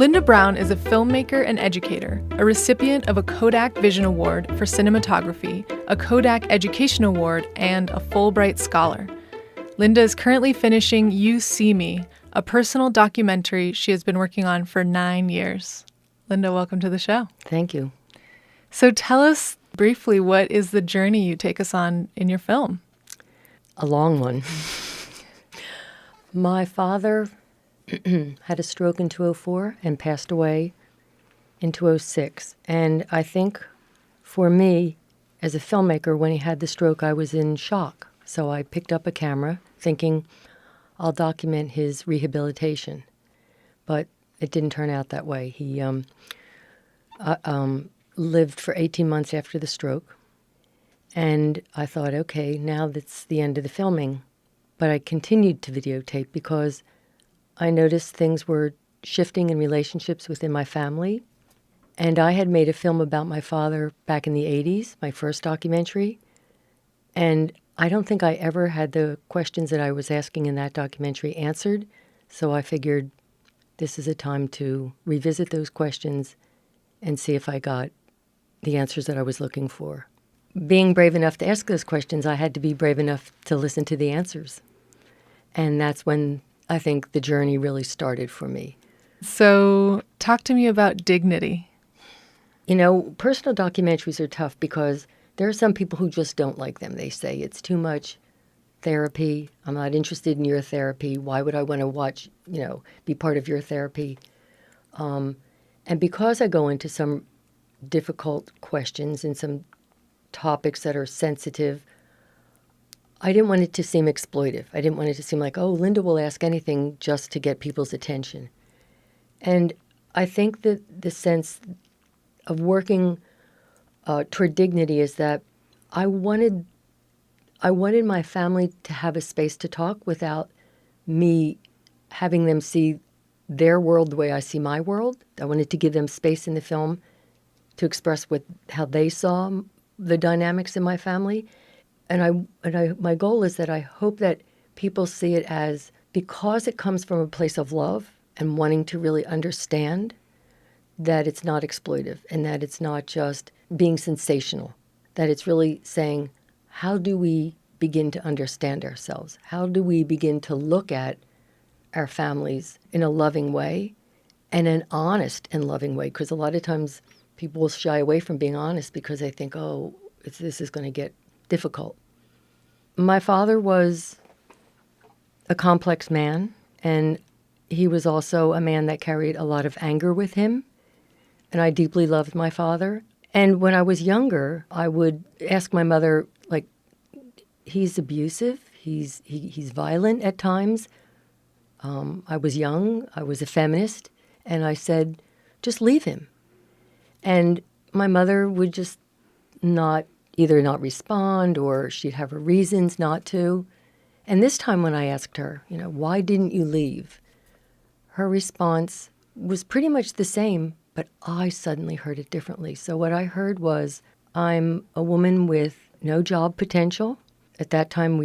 Linda Brown is a filmmaker and educator, a recipient of a Kodak Vision Award for Cinematography, a Kodak Education Award, and a Fulbright Scholar. Linda is currently finishing You See Me, a personal documentary she has been working on for 9 years. Linda, welcome to the show. Thank you. So tell us briefly, what is the journey you take us on in your film? A long one. My father had a stroke in 2004 and passed away in 2006. And I think for me, as a filmmaker, when he had the stroke, I was in shock. So I picked up a camera thinking I'll document his rehabilitation. But it didn't turn out that way. He lived for 18 months after the stroke. And I thought, okay, now that's the end of the filming. But I continued to videotape because I noticed things were shifting in relationships within my family. And I had made a film about my father back in the 80s, my first documentary. And I don't think I ever had the questions that I was asking in that documentary answered. So I figured this is a time to revisit those questions and see if I got the answers that I was looking for. Being brave enough to ask those questions, I had to be brave enough to listen to the answers. And that's when I think the journey really started for me. So talk to me about dignity. You know, personal documentaries are tough because there are some people who just don't like them. They say it's too much therapy. I'm not interested in your therapy. Why would I want to watch, be part of your therapy? And because I go into some difficult questions and some topics that are sensitive, I didn't want it to seem exploitive. I didn't want it to seem like, oh, Linda will ask anything just to get people's attention. And I think that the sense of working toward dignity is that I wanted my family to have a space to talk without me having them see their world the way I see my world. I wanted to give them space in the film to express how they saw the dynamics in my family. And my goal is that I hope that people see it as, because it comes from a place of love and wanting to really understand, that it's not exploitive and that it's not just being sensational, that it's really saying, how do we begin to understand ourselves? How do we begin to look at our families in a loving way and an honest and loving way? Because a lot of times people will shy away from being honest because they think, oh, this is going to get difficult. My father was a complex man, and he was also a man that carried a lot of anger with him, and I deeply loved my father. And when I was younger, I would ask my mother, like, he's abusive, he's violent at times. I was young, I was a feminist, and I said, just leave him. And my mother would just either not respond, or she'd have her reasons not to. And this time when I asked her, why didn't you leave? Her response was pretty much the same, but I suddenly heard it differently. So what I heard was, I'm a woman with no job potential. At that time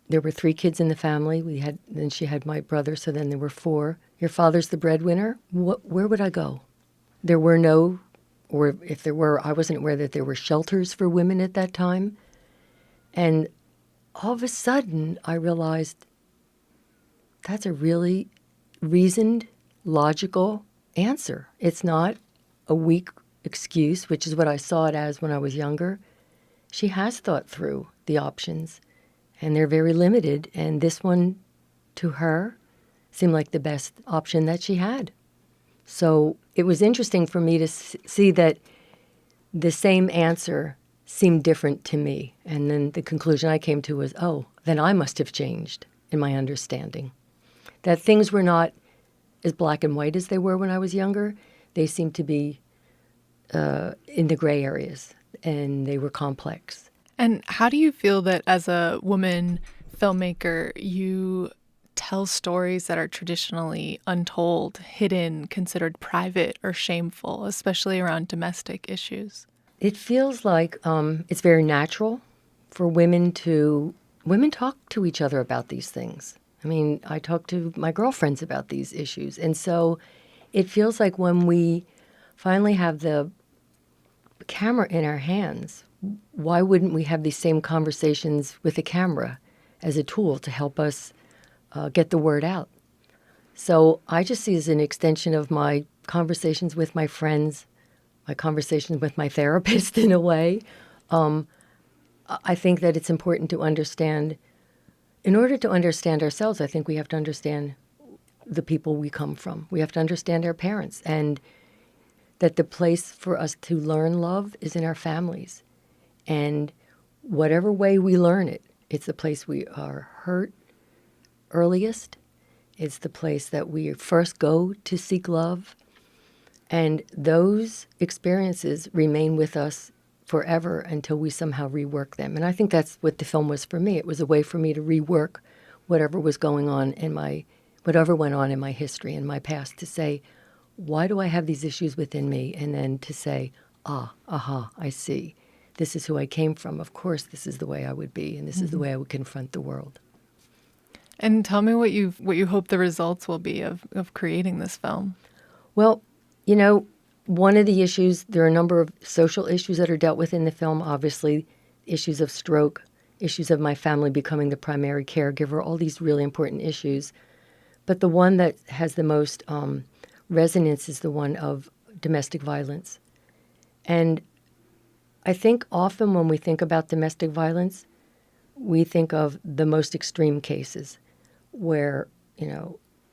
there were 3 kids in the family. Then she had my brother, so then there were 4. Your father's the breadwinner. Where would I go? There were no, or if there were, I wasn't aware that there were shelters for women at that time. And all of a sudden, I realized that's a really reasoned, logical answer. It's not a weak excuse, which is what I saw it as when I was younger. She has thought through the options, and they're very limited. And this one, to her, seemed like the best option that she had. So it was interesting for me to see that the same answer seemed different to me. And then the conclusion I came to was, oh, then I must have changed in my understanding. That things were not as black and white as they were when I was younger. They seemed to be in the gray areas, and they were complex. And how do you feel that as a woman filmmaker, you tell stories that are traditionally untold, hidden, considered private or shameful, especially around domestic issues? It feels like it's very natural for women talk to each other about these things. I mean, I talk to my girlfriends about these issues. And so it feels like when we finally have the camera in our hands, why wouldn't we have these same conversations with the camera as a tool to help us get the word out? So I just see it as an extension of my conversations with my friends, my conversations with my therapist in a way. I think that it's important to understand, in order to understand ourselves, I think we have to understand the people we come from. We have to understand our parents, and that the place for us to learn love is in our families. And whatever way we learn it, it's the place we are hurt earliest. It's the place that we first go to seek love. And those experiences remain with us forever until we somehow rework them. And I think that's what the film was for me. It was a way for me to rework whatever was going on whatever went on in my history and my past, to say, why do I have these issues within me? And then to say, I see. This is who I came from. Of course, this is the way I would be, and this is the way I would confront the world. And tell me what you hope the results will be of creating this film. Well, one of the issues, there are a number of social issues that are dealt with in the film, obviously, issues of stroke, issues of my family becoming the primary caregiver, all these really important issues. But the one that has the most resonance is the one of domestic violence. And I think often when we think about domestic violence, we think of the most extreme cases where,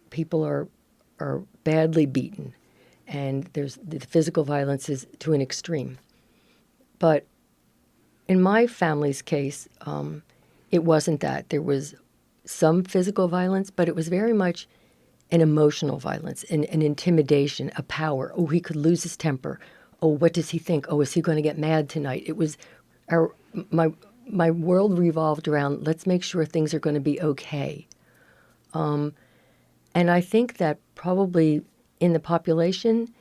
people are badly beaten, and there's the physical violence is to an extreme. But in my family's case, it wasn't that. There was some physical violence, but it was very much an emotional violence, an intimidation, a power. Oh, he could lose his temper. Oh, what does he think? Oh, is he going to get mad tonight? It was my world revolved around, let's make sure things are going to be okay. And I think that probably in the population,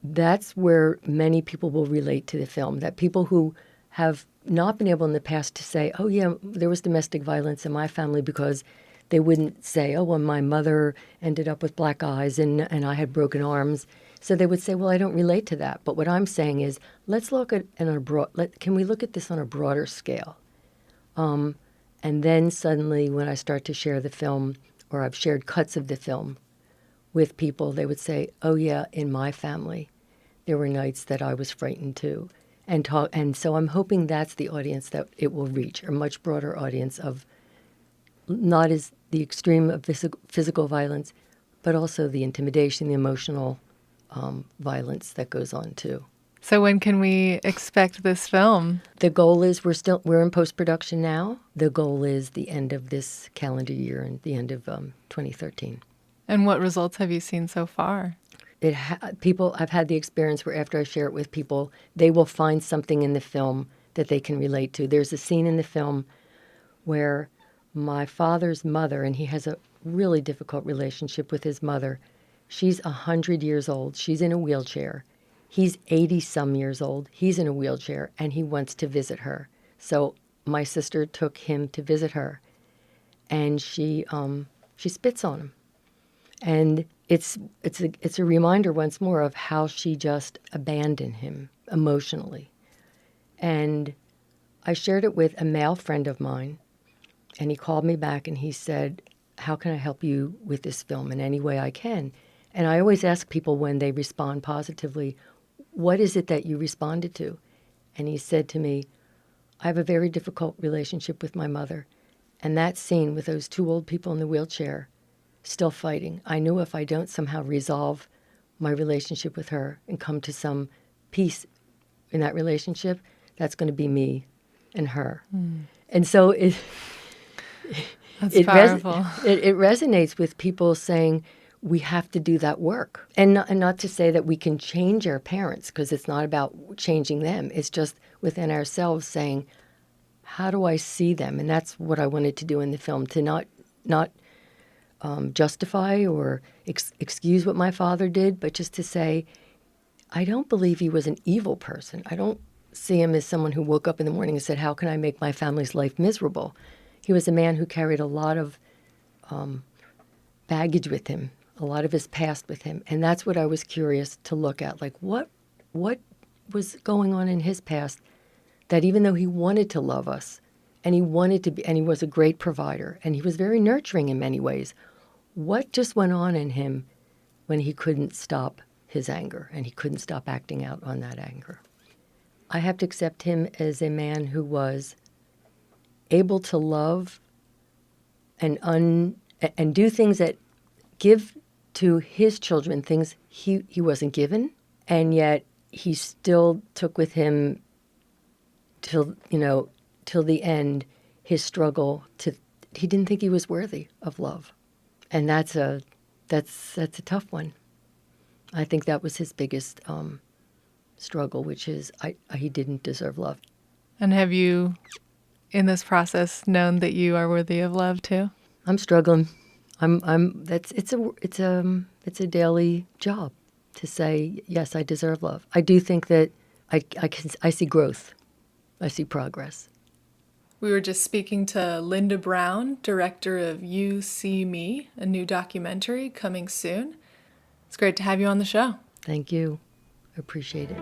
that's where many people will relate to the film, that people who have not been able in the past to say, oh, yeah, there was domestic violence in my family, because they wouldn't say, oh, well, my mother ended up with black eyes and I had broken arms. So they would say, well, I don't relate to that. But what I'm saying is, let's look at can we look at this on a broader scale? And then suddenly when I start to share the film, or I've shared cuts of the film with people, they would say, oh, yeah, in my family, there were nights that I was frightened too. And so I'm hoping that's the audience that it will reach, a much broader audience of not as the extreme of physical violence, but also the intimidation, the emotional violence that goes on too. So when can we expect this film? The goal is we're in post-production now. The goal is the end of this calendar year and the end of 2013. And what results have you seen so far? I've had the experience where after I share it with people, they will find something in the film that they can relate to. There's a scene in the film where my father's mother, and he has a really difficult relationship with his mother. She's 100 years old. She's in a wheelchair. He's 80-some years old. He's in a wheelchair, and he wants to visit her. So my sister took him to visit her, and she spits on him. And it's a reminder once more of how she just abandoned him emotionally. And I shared it with a male friend of mine, and he called me back and he said, how can I help you with this film in any way I can? And I always ask people when they respond positively, what is it that you responded to? And he said to me, I have a very difficult relationship with my mother. And that scene with those two old people in the wheelchair still fighting, I knew if I don't somehow resolve my relationship with her and come to some peace in that relationship, that's going to be me and her. And so it resonates with people saying, we have to do that work. And not to say that we can change our parents, because it's not about changing them. It's just within ourselves saying, how do I see them? And that's what I wanted to do in the film, to not justify or excuse what my father did, but just to say, I don't believe he was an evil person. I don't see him as someone who woke up in the morning and said, how can I make my family's life miserable? He was a man who carried a lot of baggage with him, a lot of his past with him. And that's what I was curious to look at. Like, what was going on in his past that even though he wanted to love us and he wanted to be, and he was a great provider and he was very nurturing in many ways, what just went on in him when he couldn't stop his anger and he couldn't stop acting out on that anger? I have to accept him as a man who was able to love and do things that give to his children things he wasn't given, and yet he still took with him till the end his struggle to, he didn't think he was worthy of love. And that's a tough one. I think that was his biggest struggle, which is he didn't deserve love. And have you, in this process, known that you are worthy of love too? I'm struggling. It's a daily job to say, yes, I deserve love. I do think that I see growth. I see progress. We were just speaking to Linda Brown, director of You See Me, a new documentary coming soon. It's great to have you on the show. Thank you. I appreciate it.